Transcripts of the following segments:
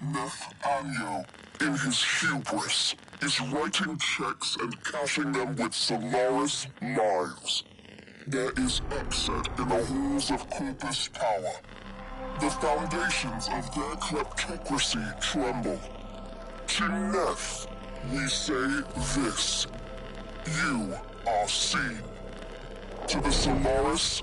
Nathaniel, in his hubris, is writing checks and cashing them with Solaris lives. There is upset in the halls of Corpus power. The foundations of their kleptocracy tremble. To Neff, we say this. You are seen. To the Solaris,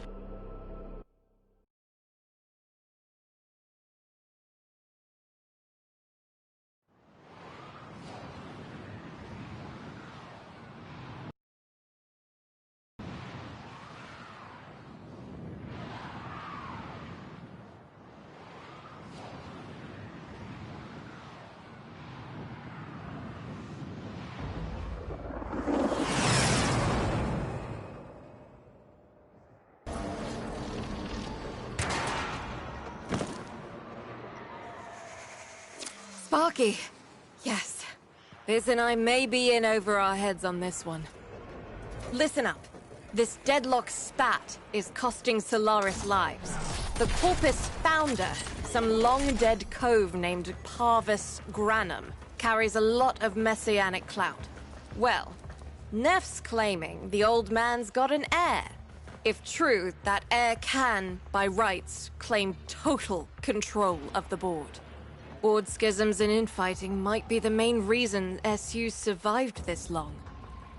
Sparky. Yes. Liz and I may be in over our heads on this one. Listen up. This deadlock spat is costing Solaris lives. The Corpus founder, some long-dead cove named Parvis Granum, carries a lot of messianic clout. Well, Neff's claiming the old man's got an heir. If true, that heir can, by rights, claim total control of the board. Board schisms and infighting might be the main reason SU survived this long.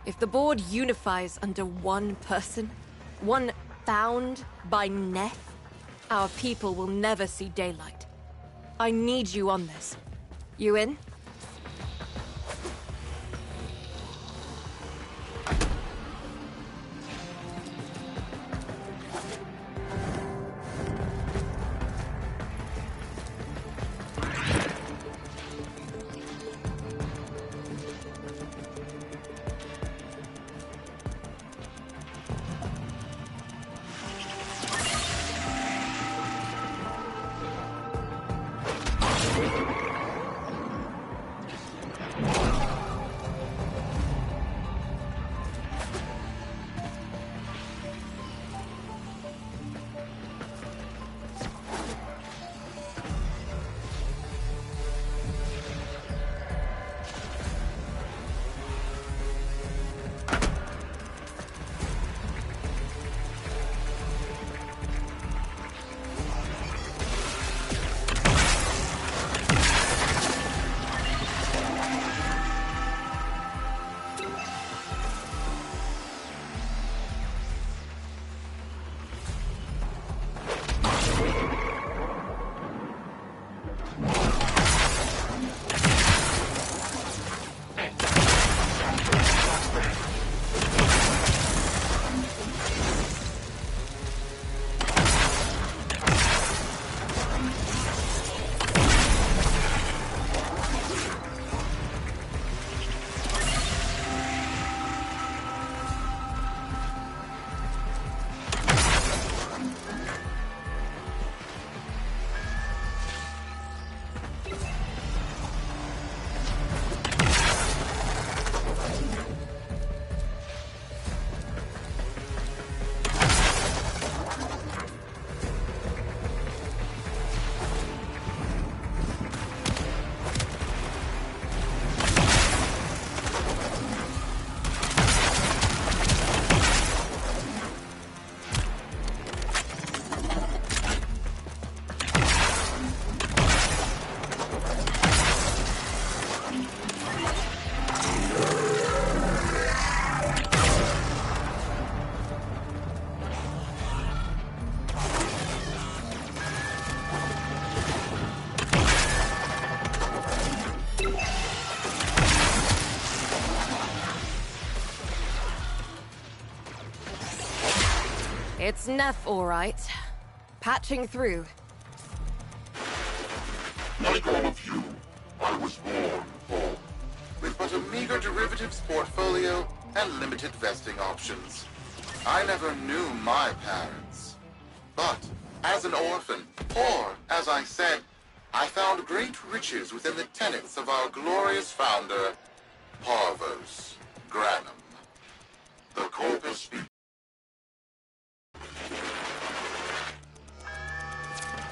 If the board unifies under one person, one found by Neff, our people will never see daylight. I need you on this. You in? It's Neff, all right. Patching through. like all of you, I was born poor. With but a meager derivatives portfolio and limited vesting options. I never knew my parents. But, as an orphan, or, as I said, I found great riches within the tenets of our glorious founder, Parvis Granum. The Corpus...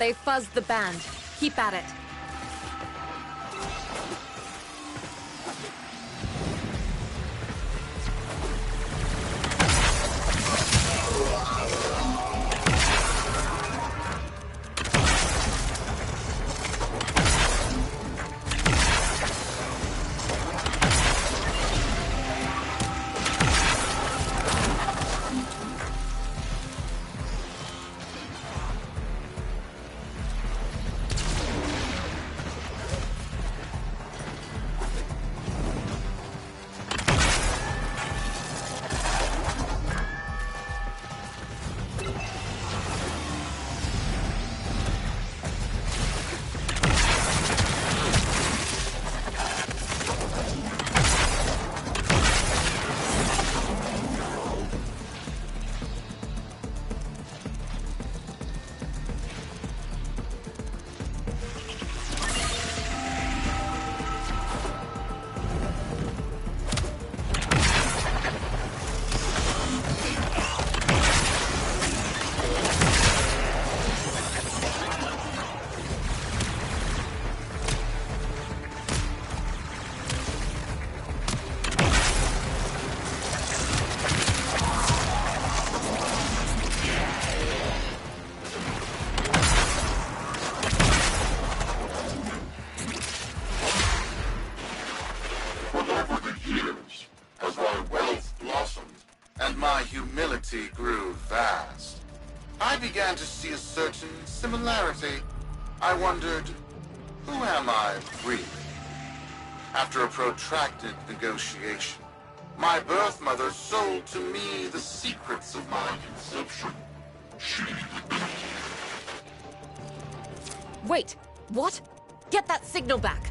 They fuzzed the band. Keep at it. began to see a certain similarity. I wondered, who am I really? After a protracted negotiation, my birth mother sold to me the secrets of my conception. Wait, what? Get that signal back!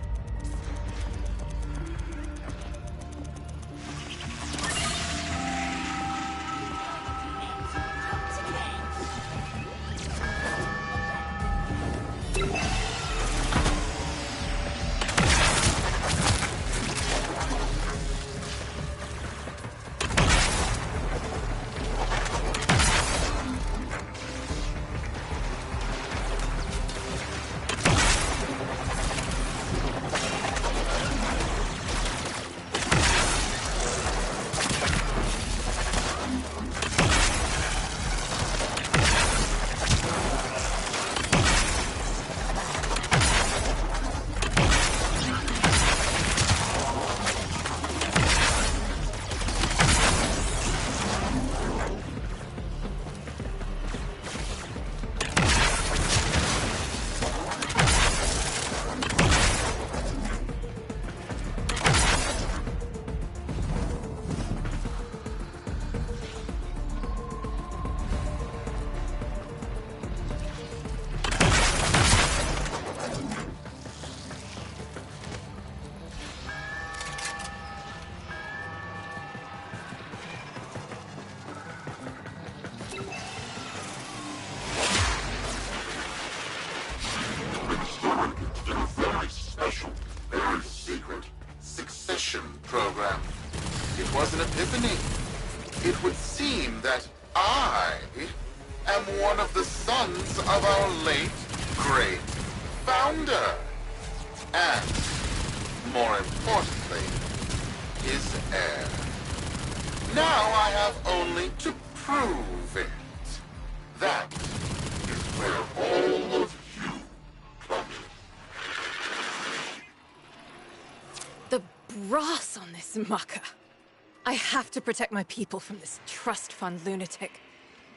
Program. It was an epiphany. It would seem that I am one of the sons of our late, great founder. And, more importantly, his heir. Now I have only to prove it. That is where all of you come in. The brass on this mucker. I have to protect my people from this trust fund lunatic.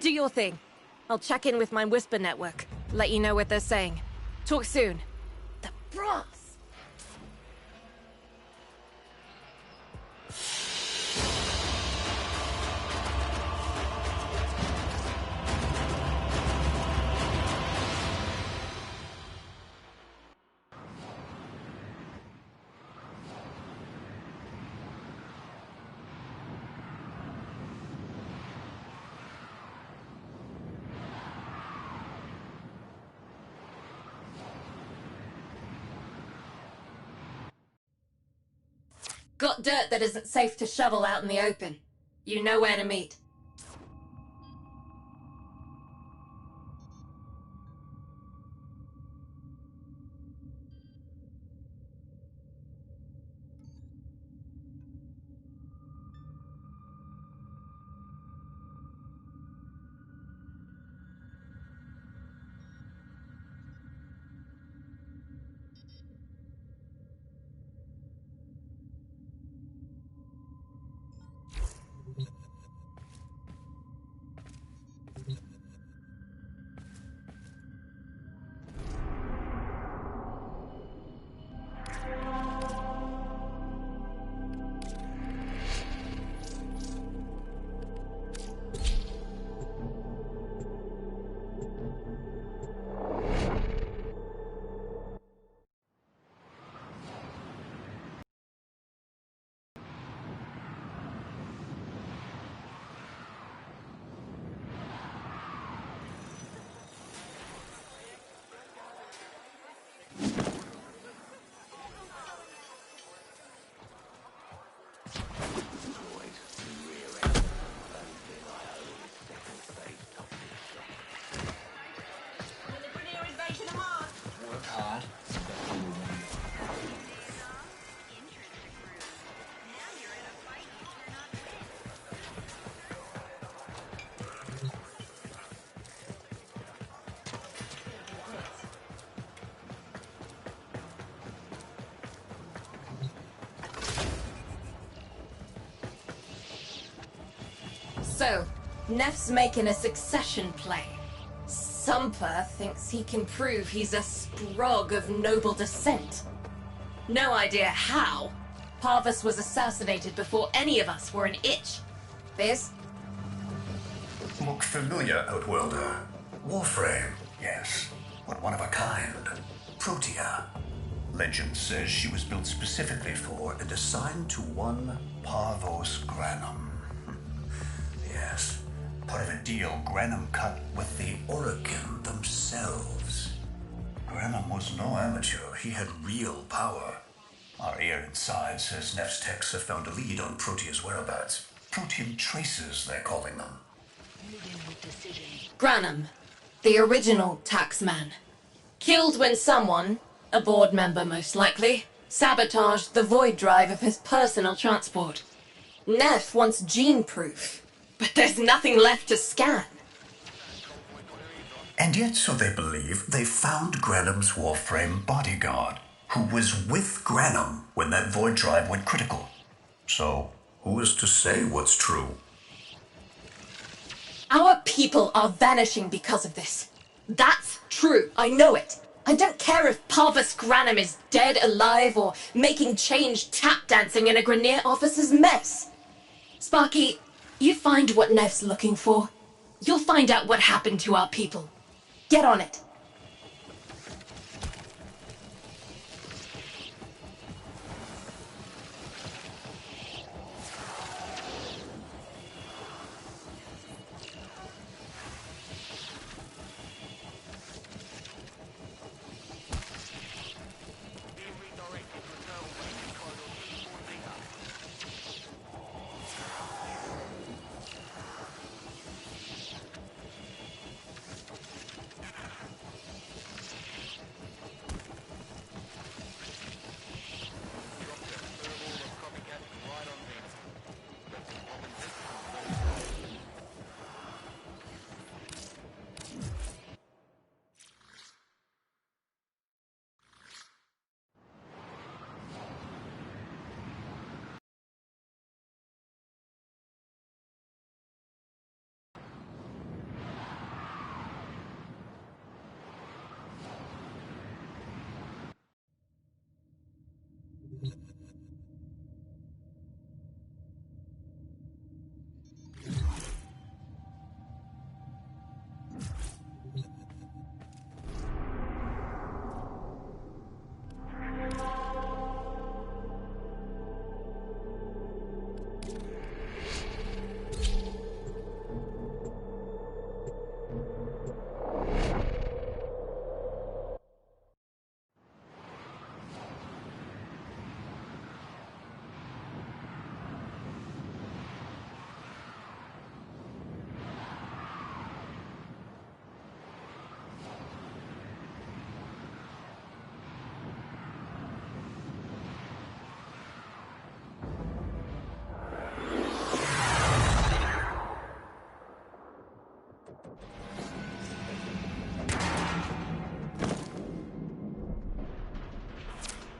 Do your thing. I'll check in with my Whisper network. Let you know what they're saying. Talk soon. The brass! Got dirt that isn't safe to shovel out in the open. You know where to meet. So, Neff's making a succession play. Sumper thinks he can prove he's a sprog of noble descent. No idea how. Parvus was assassinated before any of us were an itch. Biz? Look familiar, Outworlder. Warframe, yes, but one of a kind. Protea. Legend says she was built specifically for and assigned to one Parvos Granum. Yes, part of a deal Granum cut with the Orokin themselves. Granum was no amateur. He had real power. Our ear inside says Nef's techs have found a lead on Protea's whereabouts. Protean traces, they're calling them. Granum, the original taxman. Killed when someone, a board member most likely, sabotaged the void drive of his personal transport. Nef wants gene proof, but there's nothing left to scan. And yet, so they believe, they found Granum's Warframe bodyguard, who was with Granum when that void drive went critical. So, who is to say what's true? Our people are vanishing because of this. That's true, I know it. I don't care if Parvus Granum is dead, alive, or making change tap dancing in a Grenier officer's mess. Sparky, you find what Nef's looking for. You'll find out what happened to our people. Get on it.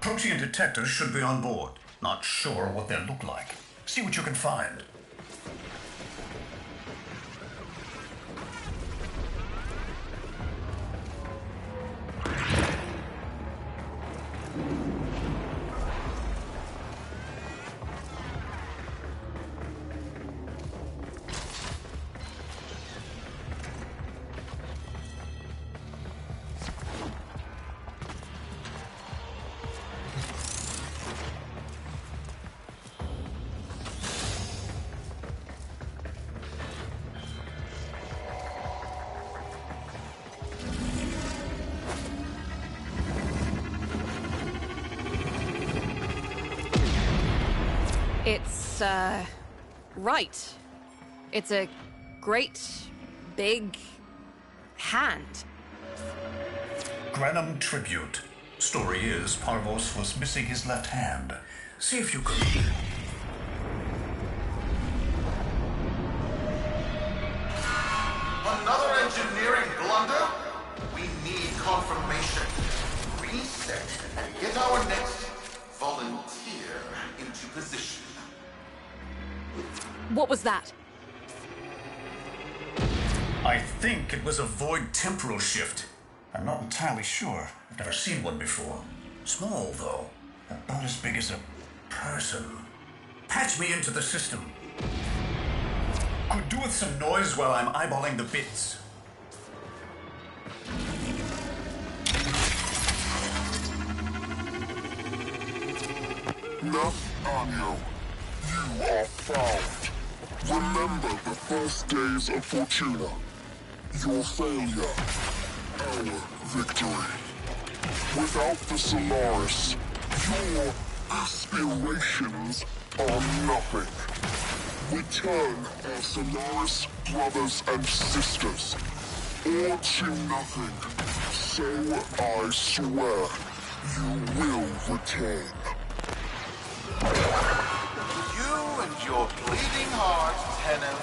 Protean detectors should be on board. Not sure what they'll look like. See what you can find. It's, right. It's a great, big hand. Granum tribute. Story is, Parvos was missing his left hand. See if you can... Another engineering blunder? We need confirmation. Reset and get our next volunteer into position. What was that? I think it was a void temporal shift. I'm not entirely sure. I've never seen one before. Small, though. About as big as a person. Patch me into the system. Could do with some noise while I'm eyeballing the bits. Nathaniel, you are found. Remember the first days of Fortuna. Your failure, our victory. Without the Solaris, your aspirations are nothing. Return our Solaris brothers and sisters, or to nothing. So I swear, you will return. You and your bleeding heart, Tenno.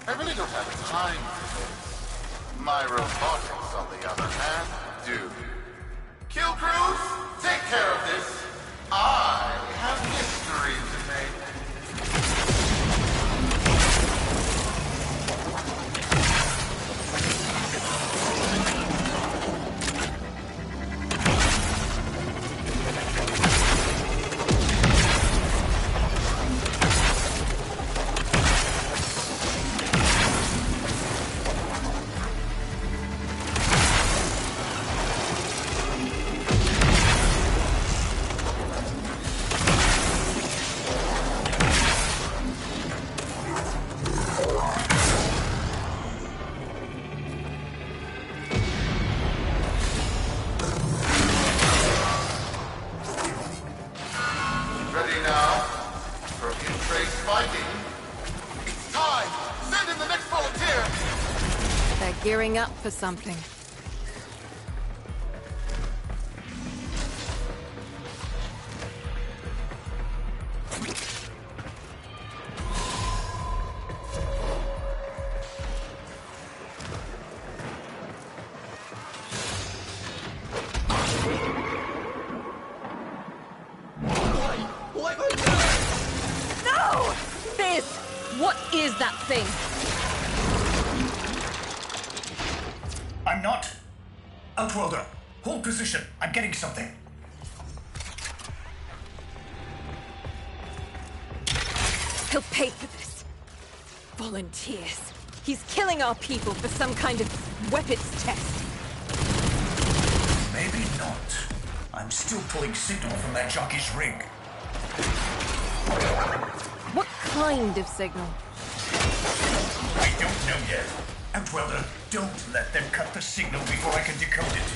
I really don't have time for this. My robotics, on the other hand, do. Kill crews, take care of this. I have history to make. Gearing up for something. No! This! What is that thing? I'm not. Outworlder, hold position. I'm getting something. He'll pay for this. Volunteers. He's killing our people for some kind of weapons test. Maybe not. I'm still pulling signal from that jockey's rig. What kind of signal? I don't know yet. Outworlder, don't let them cut the signal before I can decode it.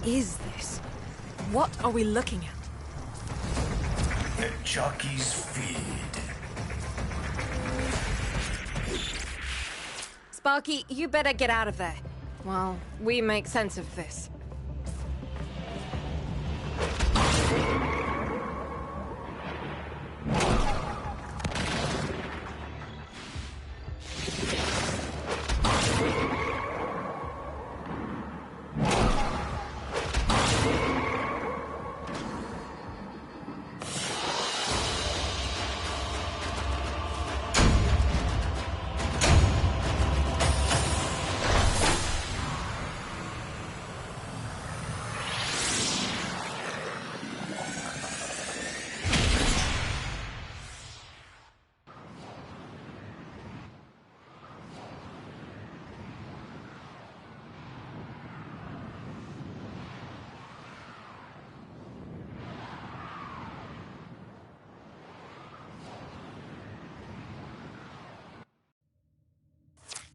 Is this? What are we looking at? The jockey's feed. Sparky, you better get out of there. While we make sense of this.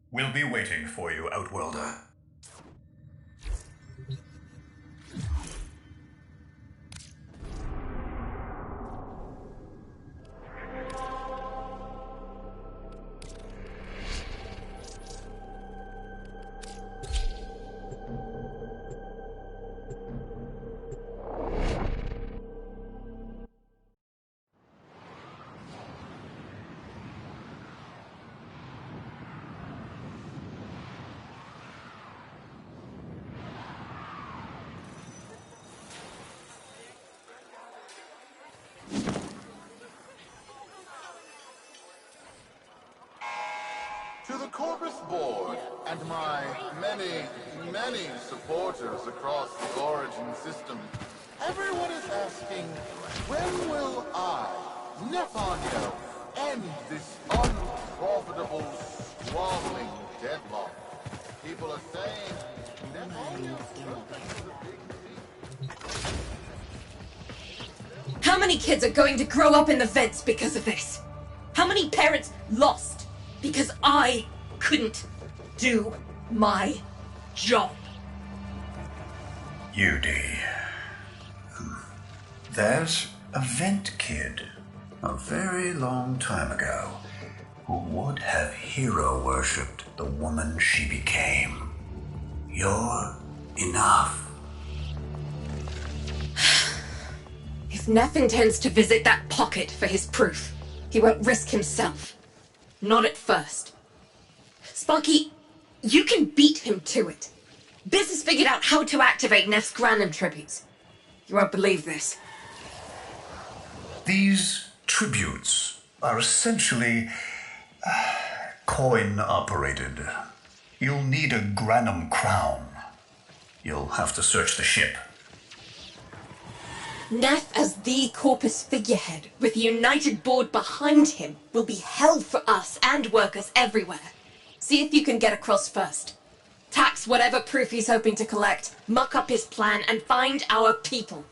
We'll be waiting for you, Outworlder. To the Corpus Board and my many, many supporters across the Origin system, everyone is asking, when will I, Nephanio, end this unprofitable, squabbling deadlock? People are saying, Nephanio's How many kids are going to grow up in the vents because of this? How many parents lost because I couldn't do my job? UD. There's a vent kid, a very long time ago, who would have hero-worshipped the woman she became. You're enough. If Neff intends to visit that pocket for his proof, he won't risk himself. Not at first. Sparky, you can beat him to it. Biz has figured out how to activate Neff's Granum tributes. You won't believe this. These tributes are essentially coin-operated. You'll need a Granum crown. You'll have to search the ship. Neff as the Corpus figurehead, with the United Board behind him, will be hell for us and workers everywhere. See if you can get across first. Tax whatever proof he's hoping to collect, muck up his plan, and find our people.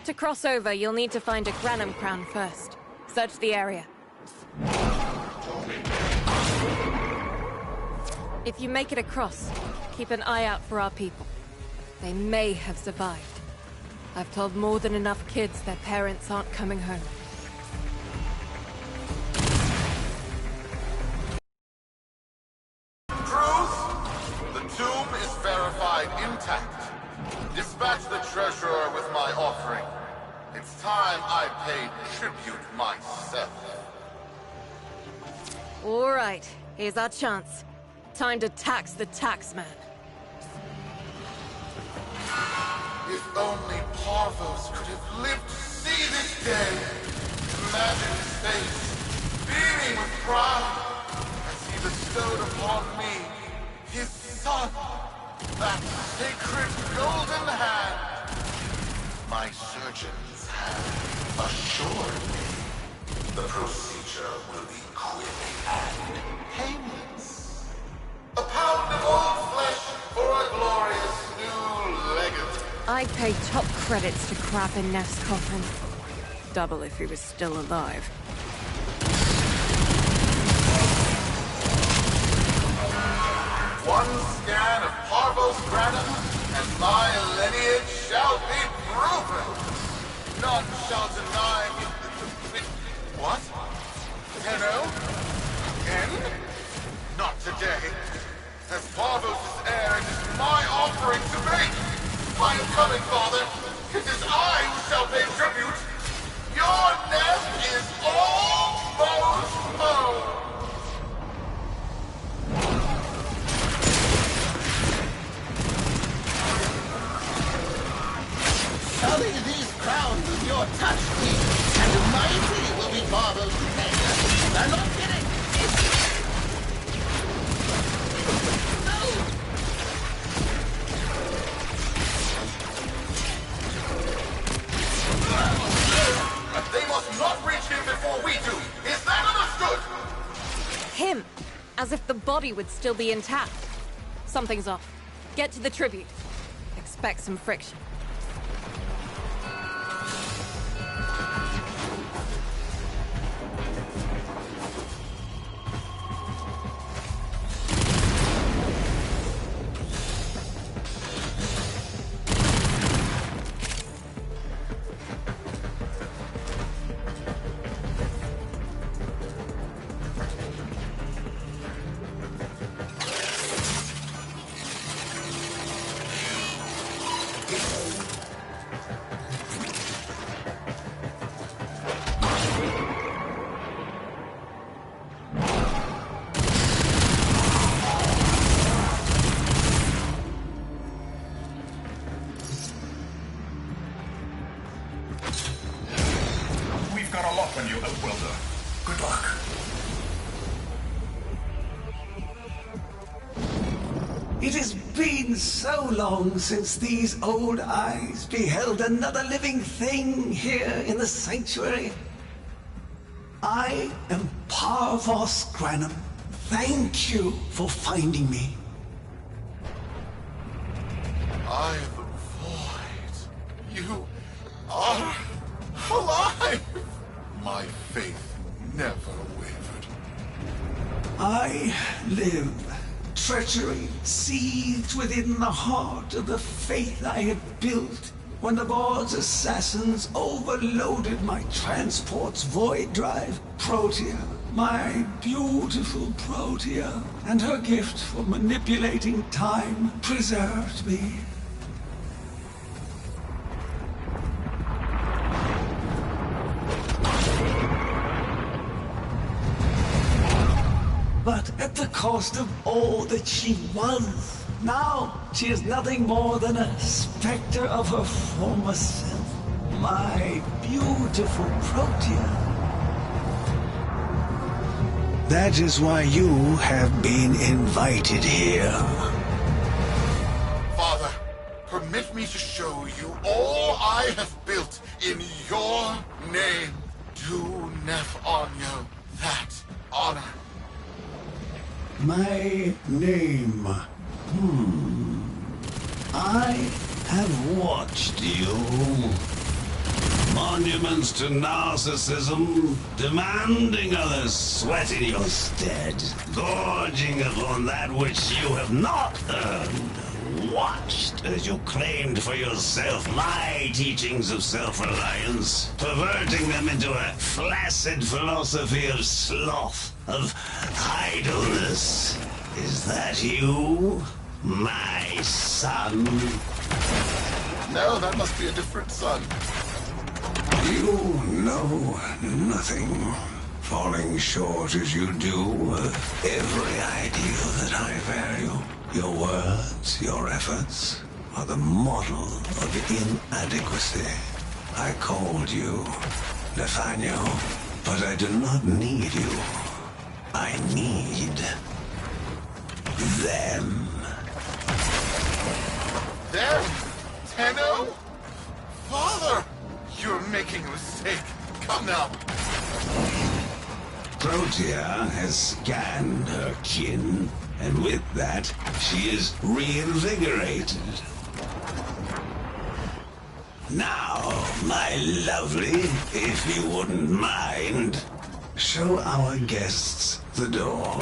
To cross over, you'll need to find a Granum crown first. Search the area. If you make it across, keep an eye out for our people. They may have survived. I've told more than enough kids their parents aren't coming home. Truth? The tomb is verified intact. Dispatch the treasurer with my offering. It's time I paid tribute myself. All right, here's our chance. Time to tax the taxman. If only Parvos could have lived to see this day. Imagine his face, beaming with pride, as he bestowed upon me, his son, that sacred golden hand. My surgeons have assured me the procedure will be quick and painless. A pound of old flesh for a glorious new legate. I'd pay top credits to crap in Neff's coffin. Double if he was still alive. One scan of Parvo's Granum, and my lineage shall be proven. None shall deny me. What? Tenno? Again? Not today. As Parvos' heir, it is my offering to make. I am coming, Father. It is I who shall pay tribute. Your nest is almost home. Sully these crowns with your touch, King, and mighty will be Barbo's pleasure. I'm not kidding. They must not reach him before we do. Is that understood? Him! As if the body would still be intact. Something's off. Get to the tribute. Expect some friction. Got a lock on you, Outworlder. Good luck. It has been so long since these old eyes beheld another living thing here in the sanctuary. I am Parvos Granum. Thank you for finding me. I am the void. You are alive. My faith never wavered. I live. Treachery seethed within the heart of the faith I had built when the board's assassins overloaded my transport's void drive. Protea, my beautiful Protea, and her gift for manipulating time preserved me. But at the cost of all that she was. Now, she is nothing more than a specter of her former self. My beautiful Protea. That is why you have been invited here. Father, permit me to show you all I have built in your name. Do Nef Onyo that honor. My name. I have watched you. Monuments to narcissism, demanding others sweat in your stead, gorging upon that which you have not earned. Watched as you claimed for yourself my teachings of self-reliance, perverting them into a flaccid philosophy of sloth, of idleness. Is that you, my son? No, that must be a different son. You know nothing, falling short as you do of every ideal that I value. Your words, your efforts, are the model of inadequacy. I called you, Nathaniel, but I do not need you. I need them. Them? Tenno? Father! You're making a mistake. Come now. Protea has scanned her kin, and with that, she is reinvigorated. Now, my lovely, if you wouldn't mind, show our guests the door.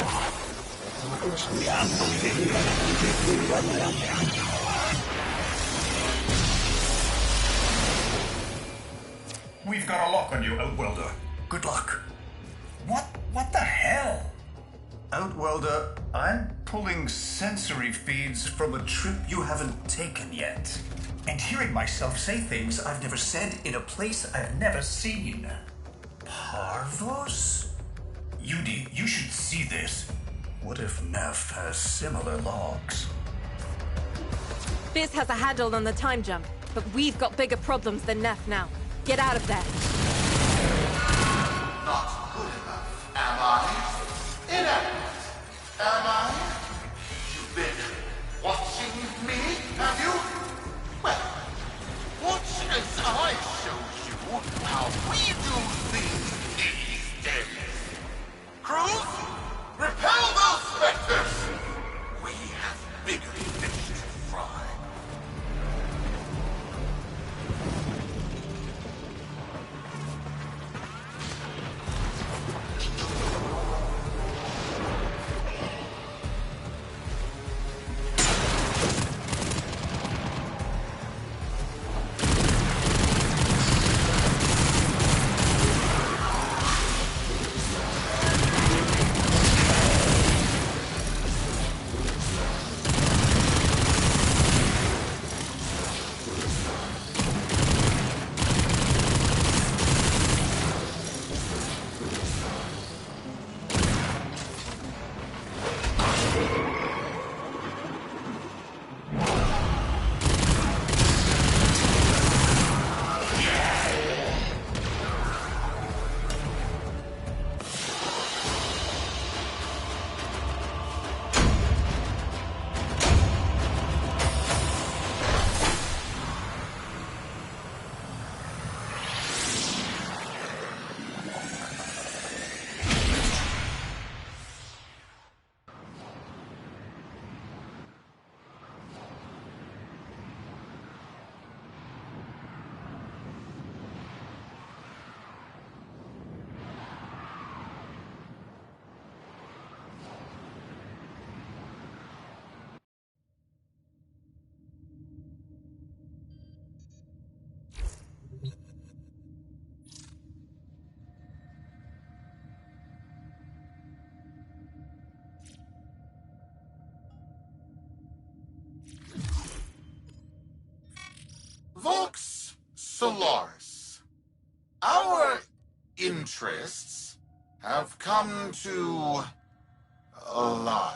We've got a lock on you, Outworlder. Good luck. What the hell? Outworlder, I'm pulling sensory feeds from a trip you haven't taken yet. And hearing myself say things I've never said in a place I've never seen. Parvos? Yudi, you should see this. What if Neff has similar logs? Biz has a handle on the time jump, but we've got bigger problems than Neff now. Get out of there. Not good enough, am I? Inadequate, am I? You've been watching me, have you? Well, watch as I show you how we do things these days. Crews, repel those specters! We have bigger fish to fry. Vox Solaris. Our interests have come to align.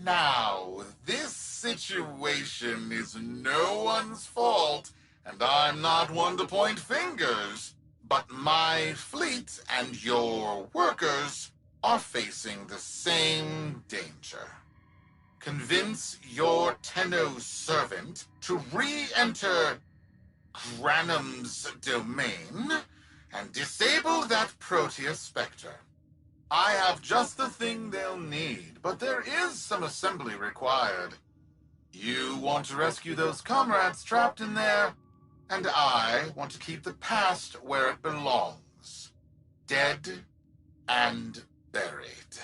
Now, this situation is no one's fault, and I'm not one to point fingers, but my fleet and your workers are facing the same danger. Convince your Tenno servant to re-enter Granum's domain and disable that Protea Spectre. I have just the thing they'll need, but there is some assembly required. You want to rescue those comrades trapped in there, and I want to keep the past where it belongs. Dead and buried.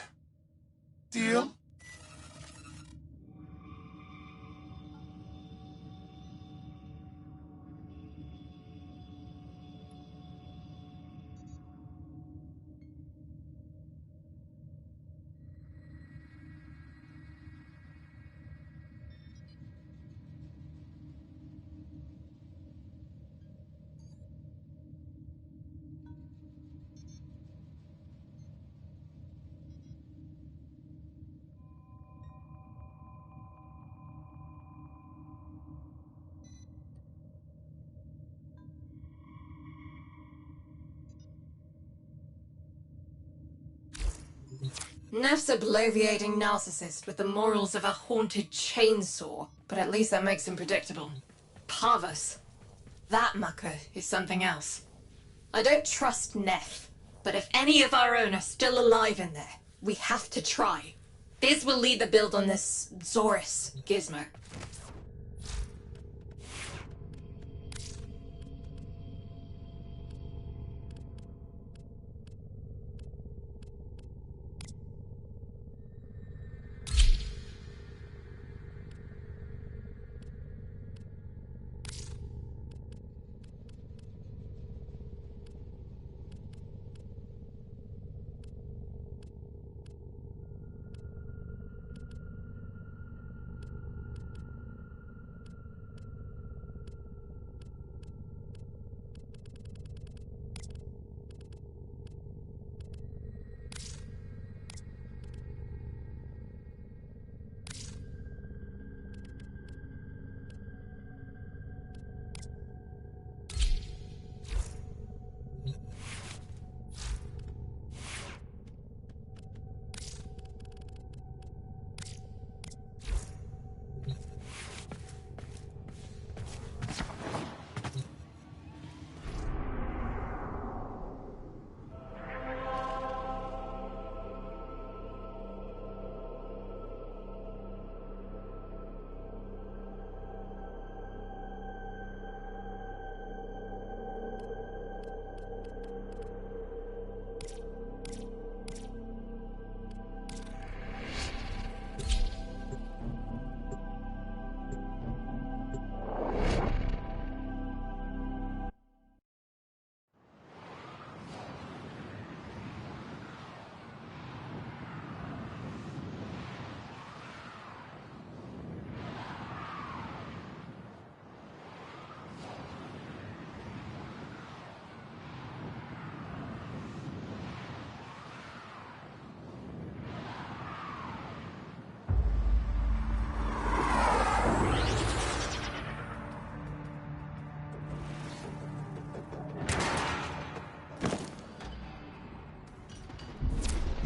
Deal? Neff's a bloviating narcissist with the morals of a haunted chainsaw, but at least that makes him predictable. Parvus. That mucker is something else. I don't trust Neff, but if any of our own are still alive in there, we have to try. This will lead the build on this Zorus gizmo.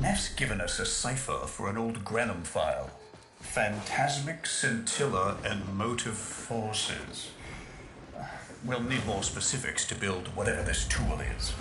Neff's given us a cipher for an old Grenham file. Phantasmic scintilla and motive forces. We'll need more specifics to build whatever this tool is.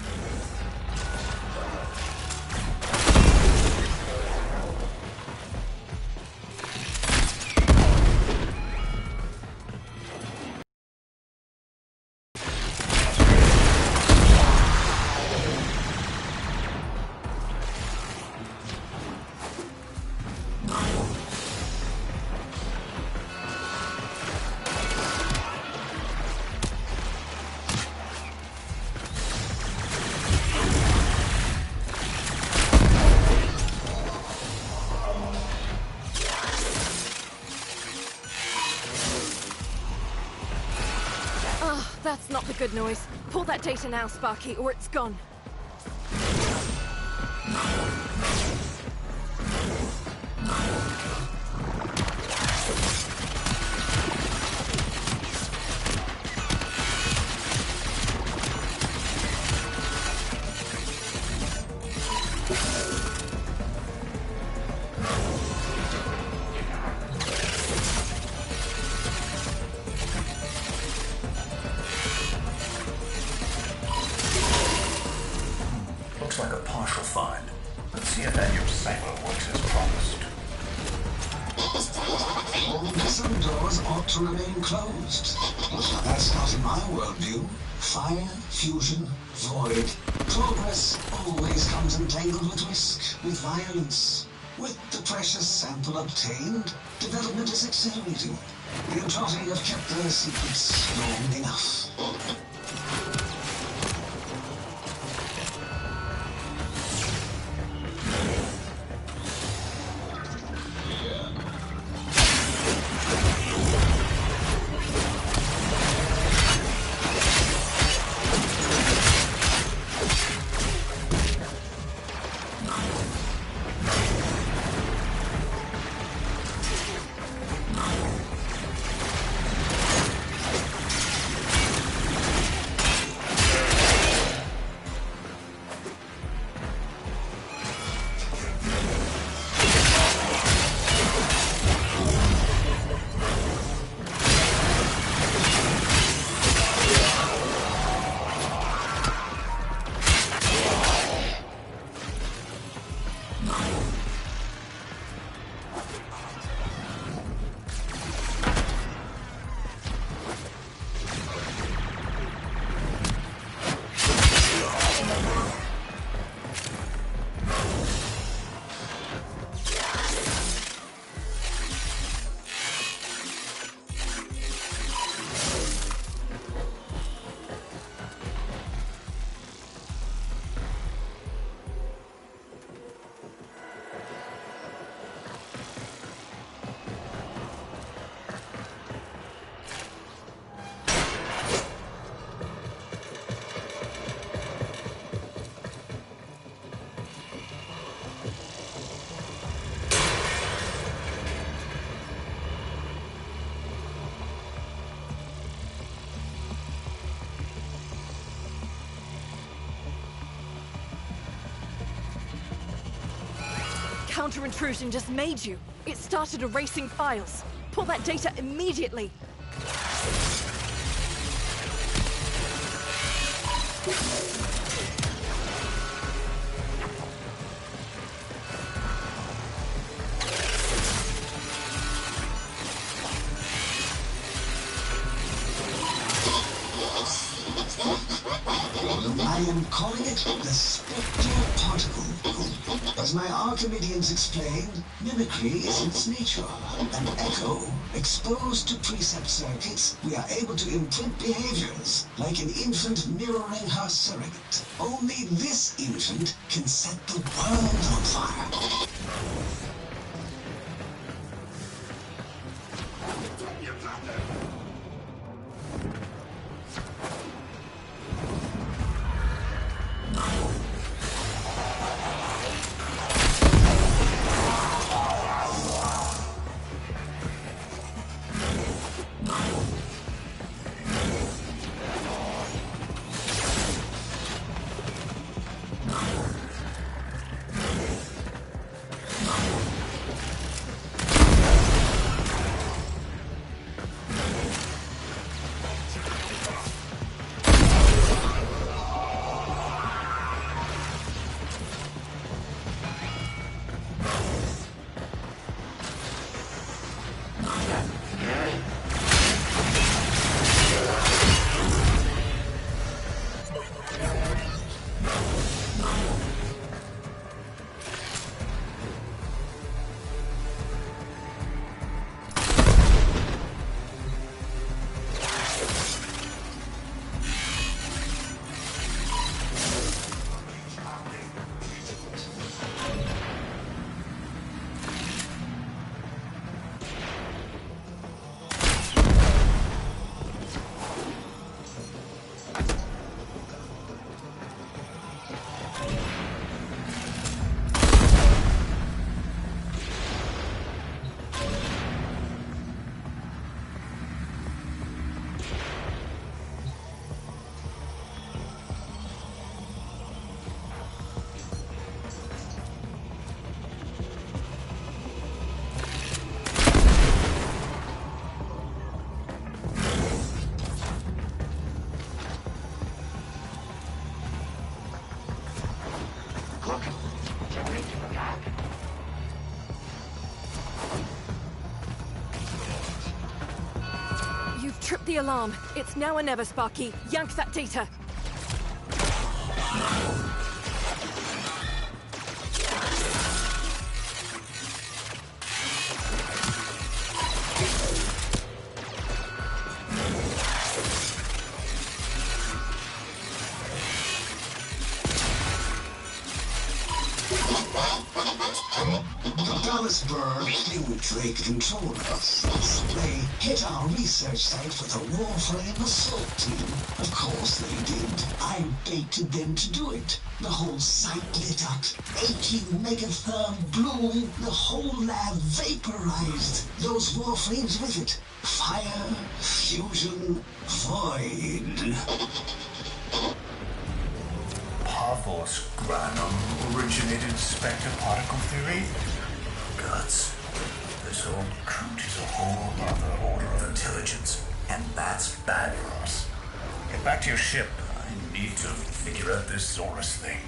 That's not the good noise. Pull that data now, Sparky, or it's gone. Looks like a partial find. Let's see if that new cipher works as promised. All missing doors ought to remain closed. That's not in my worldview. Fire, fusion, void. Progress always comes entangled with risk, with violence. With the precious sample obtained, development is accelerating. The Entrati have kept their secrets long enough. counter-intrusion just made you. It started erasing files. Pull that data immediately. I am calling it the Spectre Particle. As my Archimedeans explained, mimicry is its nature. An echo, exposed to precept circuits, we are able to imprint behaviors, like an infant mirroring her surrogate. Only this infant can set the world on fire. Trip the alarm. It's now or never, Sparky. Yank that data. They control us. They hit our research site for the Warframe assault team. Of course they did. I baited them to do it. The whole site lit up. 18 megatherm bloom. The whole lab vaporized. Those Warframes with it. Fire, fusion, void. Parvos Granum originated Spectre particle theory? Guts. This whole Kroot is a whole other order of intelligence, and that's bad for us. Get back to your ship. I need to figure out this Zorus thing.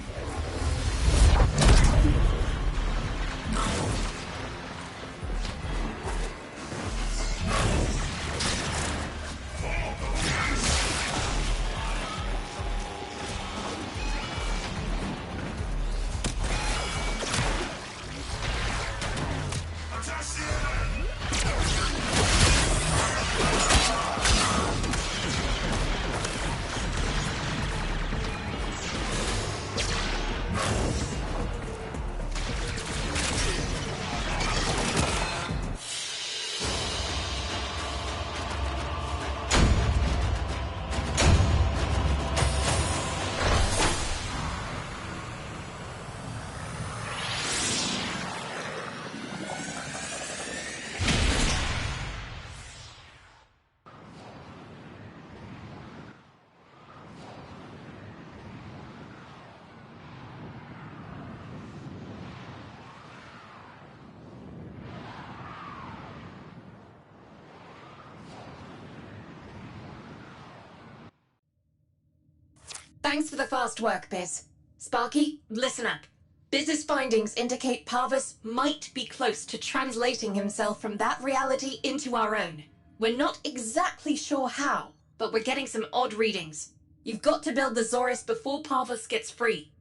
Thanks for the fast work, Biz. Sparky, listen up. Biz's findings indicate Parvus might be close to translating himself from that reality into our own. We're not exactly sure how, but we're getting some odd readings. You've got to build the Zorus before Parvus gets free.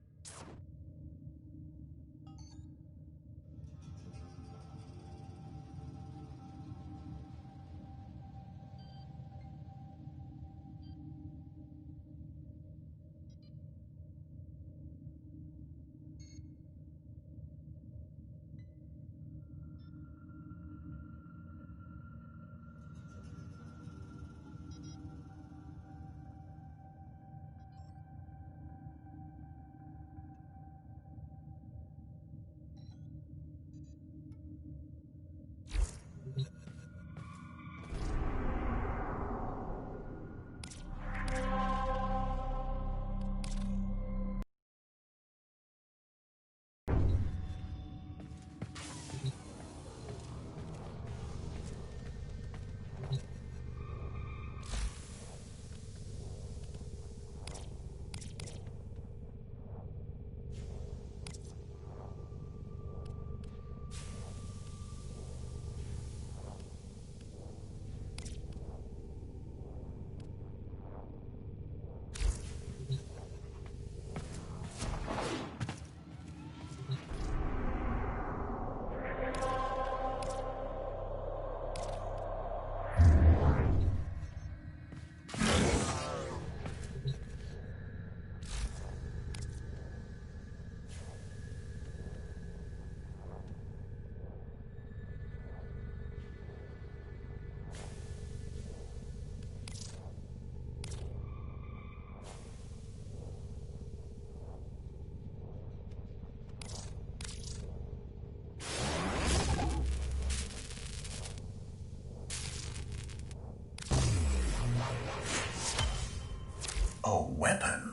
A weapon.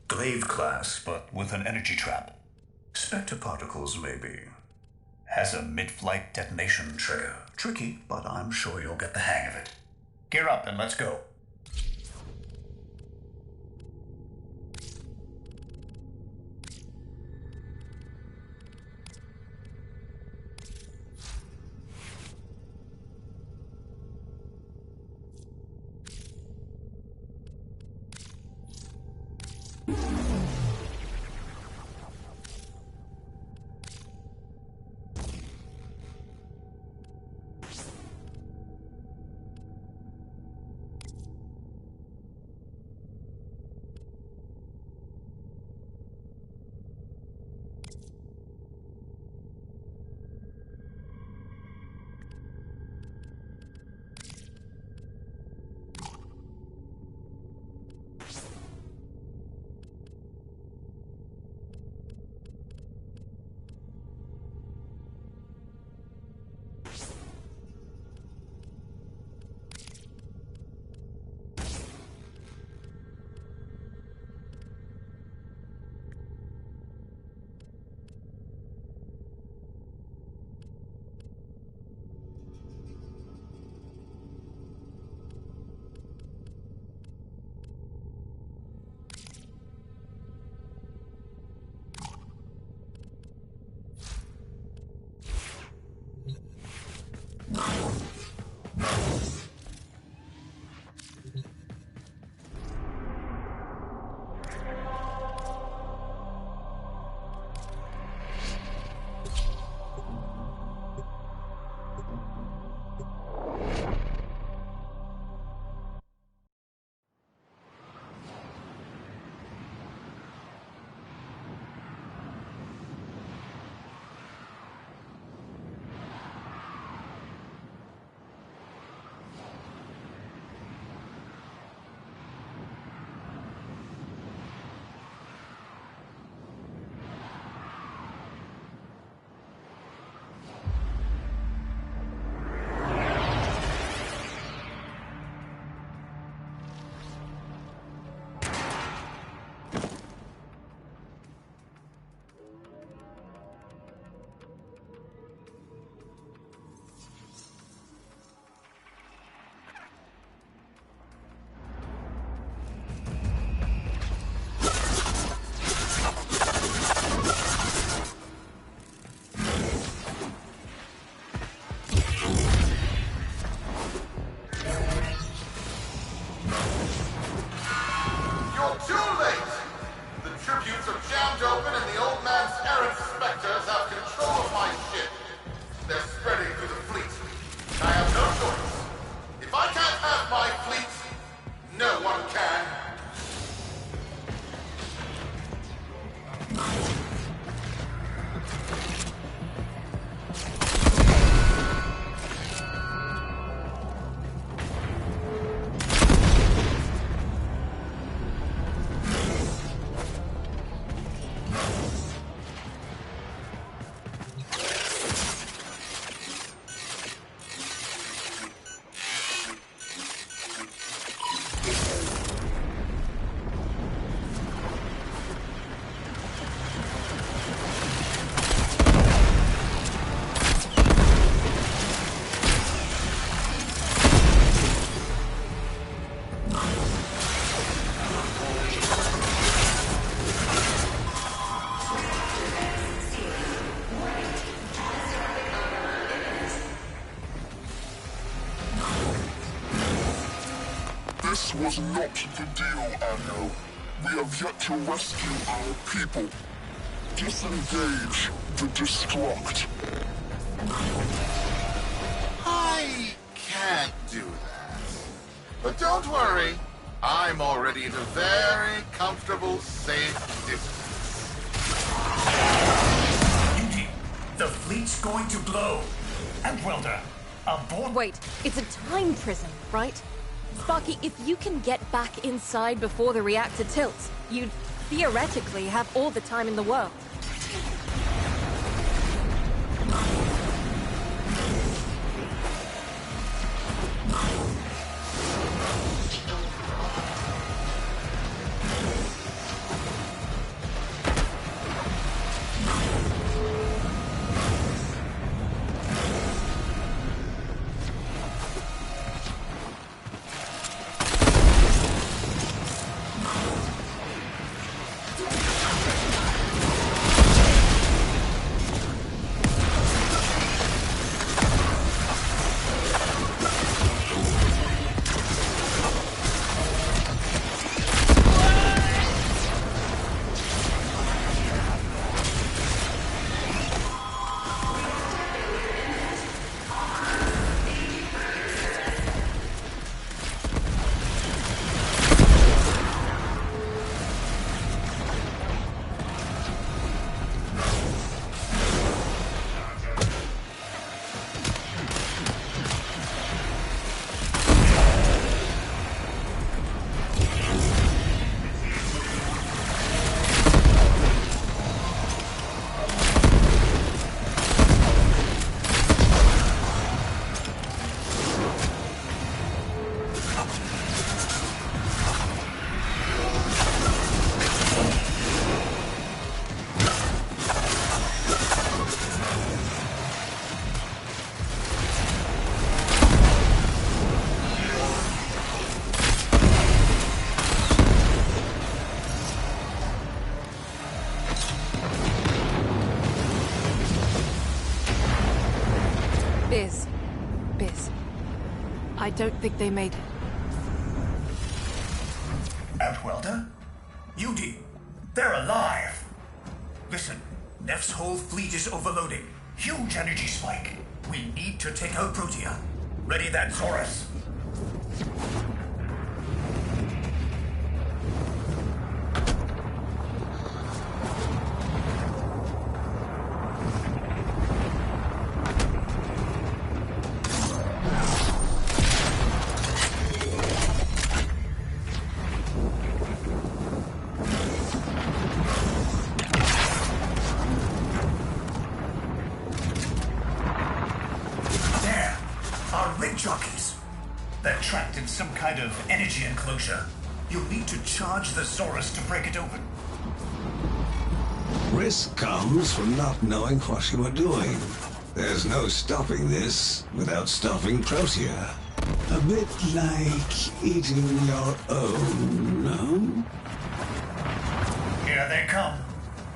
Glaive class, but with an energy trap. Spectre particles, maybe. Has a mid-flight detonation trigger. Tricky, but I'm sure you'll get the hang of it. Gear up and let's go. This was not the deal, Anno. We have yet to rescue our people. Disengage the Destruct. I can't do that. But don't worry. I'm already at a very comfortable, safe distance. Yuki, the fleet's going to blow. And Welder, aboard. Wait, it's a time prison, right? Sparky, if you can get back inside before the reactor tilts, you'd theoretically have all the time in the world. Biz. I don't think they made it. Outwelder? Yudi, they're alive! Listen, Neff's whole fleet is overloading. Huge energy spike. We need to take out Protea. Ready that, Zorus. Jockeys. They're trapped in some kind of energy enclosure. You'll need to charge the Zorus to break it open. Risk comes from not knowing what you are doing. There's no stopping this without stopping Protea. A bit like eating your own, no? Here they come.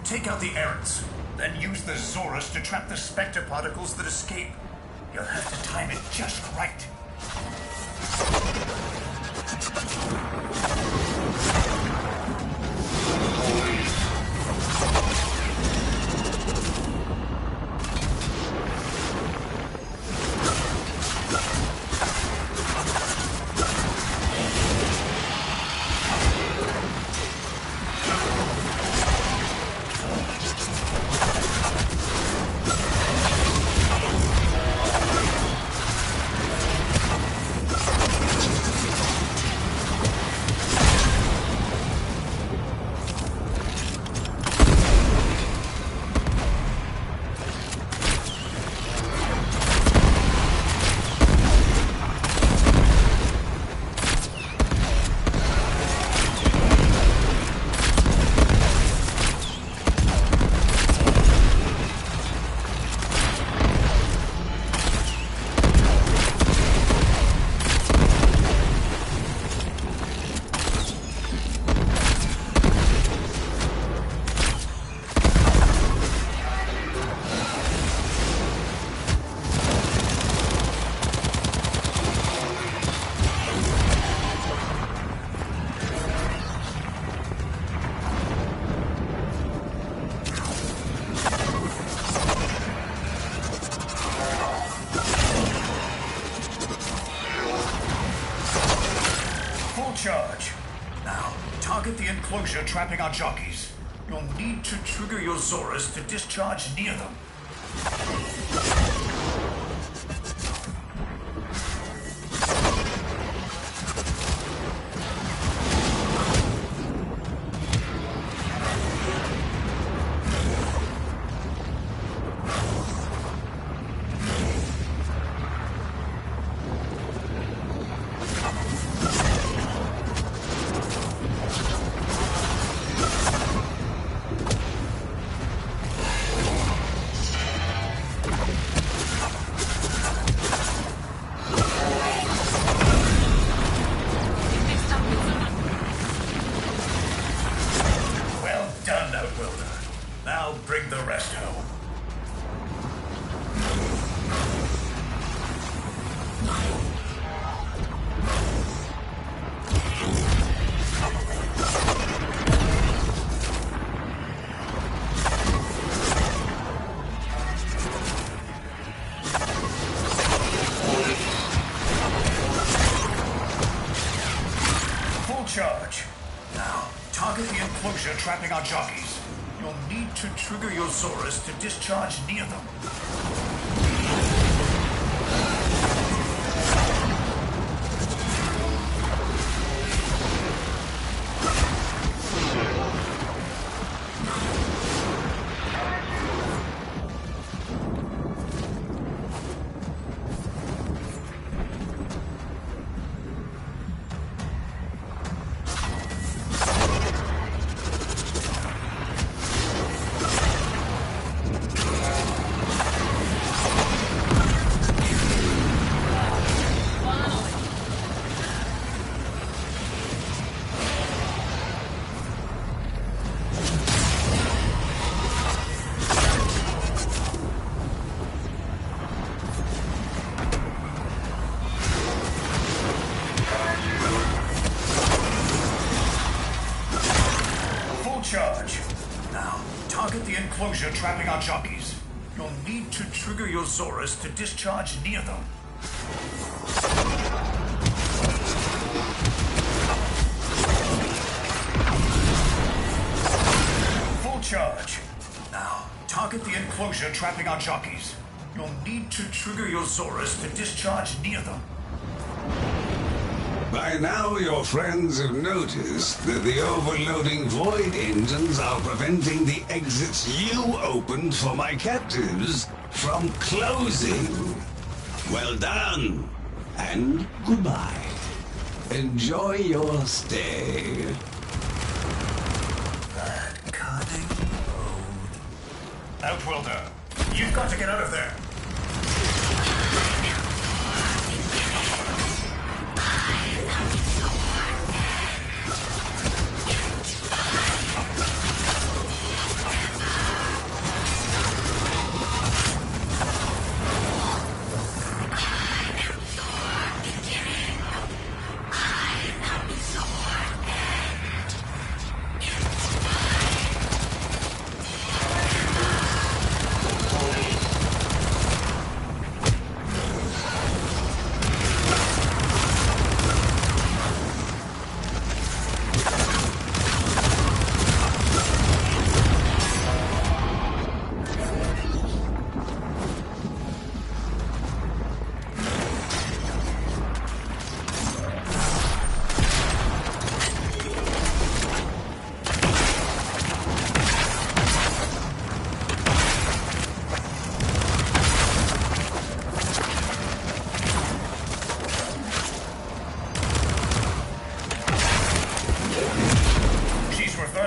Take out the errants, then use the Zorus to trap the Spectre particles that escape. You'll have to time it just right. Full charge. Now, target the enclosure trapping our jockeys. You'll need to trigger your Zorus to discharge near them. Now bring the rest home. Full charge. Now, target the enclosure trapping our jockeys. You'll need to trigger your Zorus to discharge near them. Charge. Now, target the enclosure trapping our jockeys. You'll need to trigger your Zorus to discharge near them. Full charge. Now, target the enclosure trapping our jockeys. You'll need to trigger your Zorus to discharge near them. By now, your friends have noticed that the overloading void engines are preventing the exits you opened for my captives from closing. Well done, and goodbye. Enjoy your stay. That cunning road. Outworlder, you've got to get out of there.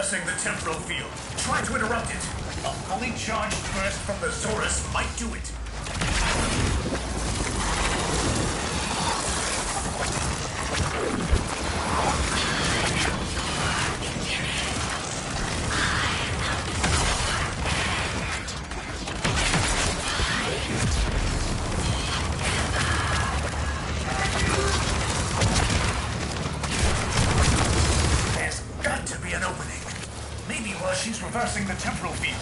The temporal field. Try to interrupt it. A fully charged burst from the Zorus might do it. There's got to be an opening. Maybe while she's reversing the temporal field.